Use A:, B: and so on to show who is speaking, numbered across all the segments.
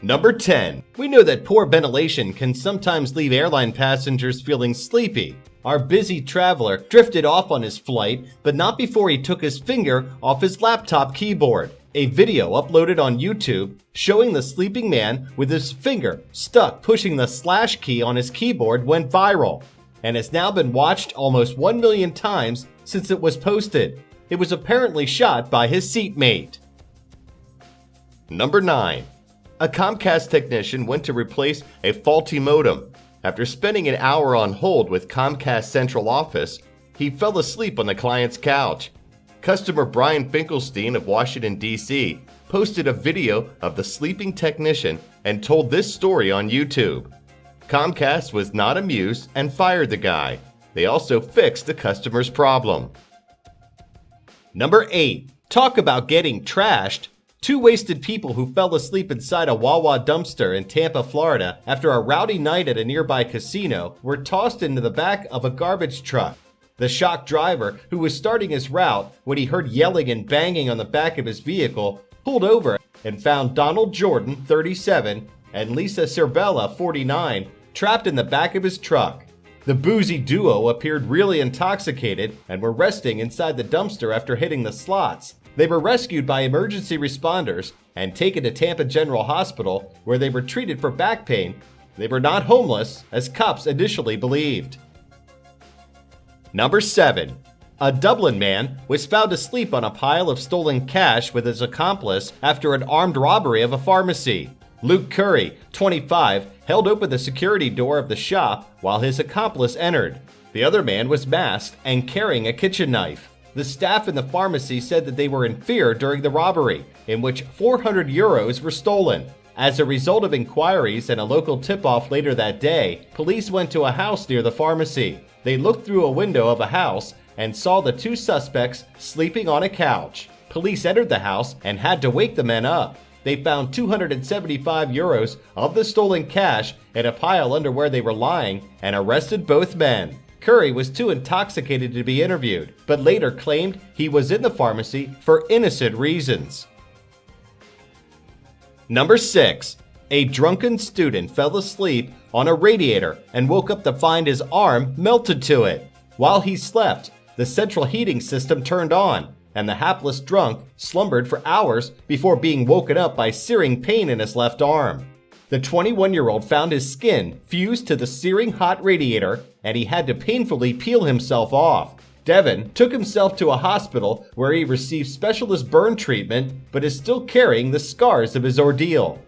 A: Number 10. We know that poor ventilation can sometimes leave airline passengers feeling sleepy. Our busy traveler drifted off on his flight, but not before he took his finger off his laptop keyboard. A video uploaded on YouTube showing the sleeping man with his finger stuck pushing the slash key on his keyboard went viral, and has now been watched almost 1 million times since it was posted. It was apparently shot by his seatmate. Number 9. A Comcast technician went to replace a faulty modem. After spending an hour on hold with Comcast Central Office, he fell asleep on the client's couch. Customer Brian Finkelstein of Washington, D.C. posted a video of the sleeping technician and told this story on YouTube. Comcast was not amused and fired the guy. They also fixed the customer's problem. Number 8. Talk about getting trashed. 2 wasted people who fell asleep inside a Wawa dumpster in Tampa, Florida after a rowdy night at a nearby casino were tossed into the back of a garbage truck. The shocked driver, who was starting his route when he heard yelling and banging on the back of his vehicle, pulled over and found Donald Jordan, 37, and Lisa Cerbella, 49, trapped in the back of his truck. The boozy duo appeared really intoxicated and were resting inside the dumpster after hitting the slots. They were rescued by emergency responders and taken to Tampa General Hospital, where they were treated for back pain. They were not homeless, as cops initially believed. Number 7. A Dublin man was found asleep on a pile of stolen cash with his accomplice after an armed robbery of a pharmacy. Luke Curry, 25, held open the security door of the shop while his accomplice entered. The other man was masked and carrying a kitchen knife. The staff in the pharmacy said that they were in fear during the robbery, in which 400 euros were stolen. As a result of inquiries and a local tip-off later that day, police went to a house near the pharmacy. They looked through a window of a house and saw the 2 suspects sleeping on a couch. Police entered the house and had to wake the men up. They found 275 euros of the stolen cash in a pile under where they were lying and arrested both men. Curry was too intoxicated to be interviewed, but later claimed he was in the pharmacy for innocent reasons. Number 6. A drunken student fell asleep on a radiator and woke up to find his arm melted to it. While he slept, the central heating system turned on, and the hapless drunk slumbered for hours before being woken up by searing pain in his left arm. The 21-year-old found his skin fused to the searing hot radiator, and he had to painfully peel himself off. Devin took himself to a hospital where he received specialist burn treatment, but is still carrying the scars of his ordeal.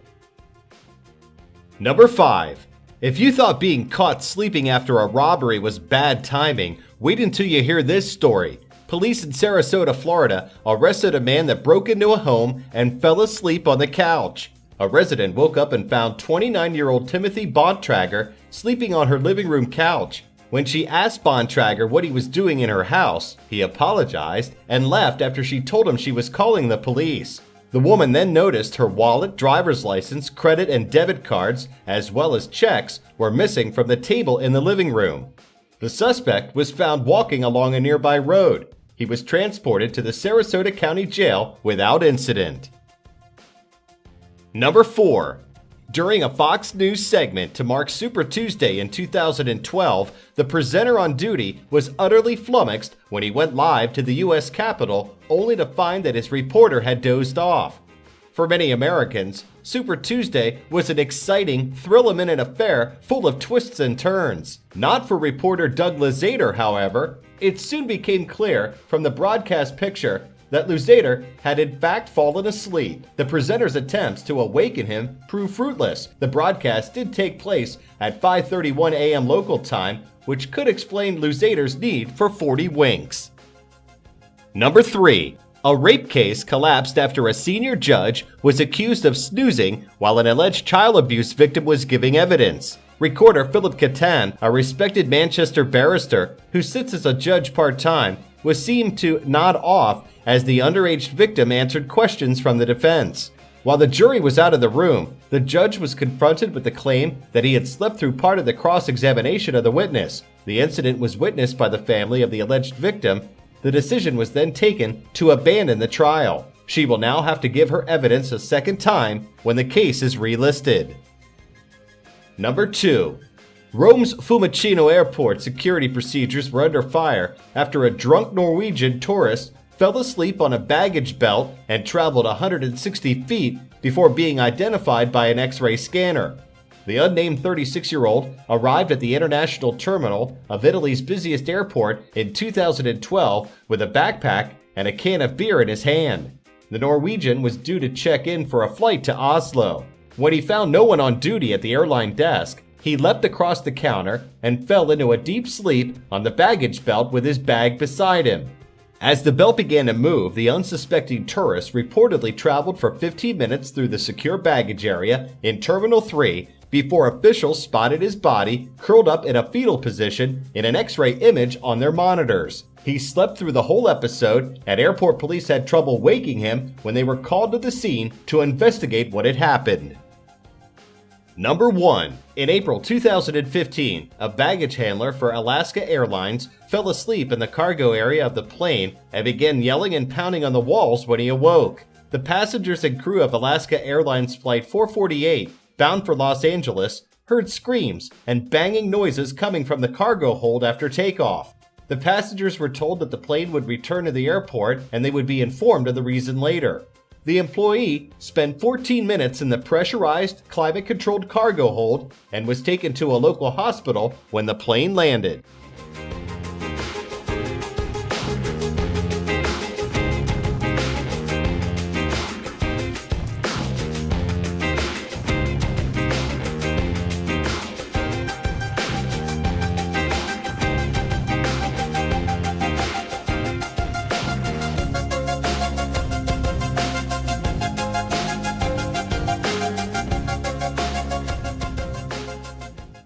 A: Number 5. If you thought being caught sleeping after a robbery was bad timing, wait until you hear this story. Police in Sarasota, Florida, arrested a man that broke into a home and fell asleep on the couch. A resident woke up and found 29-year-old Timothy Bontrager sleeping on her living room couch. When she asked Bontrager what he was doing in her house, he apologized and left after she told him she was calling the police. The woman then noticed her wallet, driver's license, credit and debit cards, as well as checks, were missing from the table in the living room. The suspect was found walking along a nearby road. He was transported to the Sarasota County Jail without incident. Number 4. During a Fox News segment to mark Super Tuesday in 2012, the presenter on duty was utterly flummoxed when he went live to the U.S. Capitol, only to find that his reporter had dozed off. For many Americans, Super Tuesday was an exciting, thrill-a-minute affair full of twists and turns. Not for reporter Doug Luzader, however. It soon became clear from the broadcast picture that Luzader had in fact fallen asleep. The presenter's attempts to awaken him proved fruitless. The broadcast did take place at 5:31 a.m. local time, which could explain Luzader's need for 40 winks. Number 3. A rape case collapsed after a senior judge was accused of snoozing while an alleged child abuse victim was giving evidence. Recorder Philip Catan, a respected Manchester barrister who sits as a judge part-time, was seen to nod off as the underage victim answered questions from the defense. While the jury was out of the room, the judge was confronted with the claim that he had slept through part of the cross-examination of the witness. The incident was witnessed by the family of the alleged victim. The decision was then taken to abandon the trial. She will now have to give her evidence a second time when the case is relisted. Number 2. Rome's Fiumicino Airport security procedures were under fire after a drunk Norwegian tourist fell asleep on a baggage belt and traveled 160 feet before being identified by an X-ray scanner. The unnamed 36-year-old arrived at the international terminal of Italy's busiest airport in 2012 with a backpack and a can of beer in his hand. The Norwegian was due to check in for a flight to Oslo. When he found no one on duty at the airline desk, he leapt across the counter and fell into a deep sleep on the baggage belt with his bag beside him. As the belt began to move, the unsuspecting tourist reportedly traveled for 15 minutes through the secure baggage area in Terminal 3 before officials spotted his body curled up in a fetal position in an X-ray image on their monitors. He slept through the whole episode, and airport police had trouble waking him when they were called to the scene to investigate what had happened. Number 1. In April 2015, a baggage handler for Alaska Airlines fell asleep in the cargo area of the plane and began yelling and pounding on the walls when he awoke. The passengers and crew of Alaska Airlines Flight 448, bound for Los Angeles, heard screams and banging noises coming from the cargo hold after takeoff. The passengers were told that the plane would return to the airport and they would be informed of the reason later. The employee spent 14 minutes in the pressurized, climate-controlled cargo hold and was taken to a local hospital when the plane landed.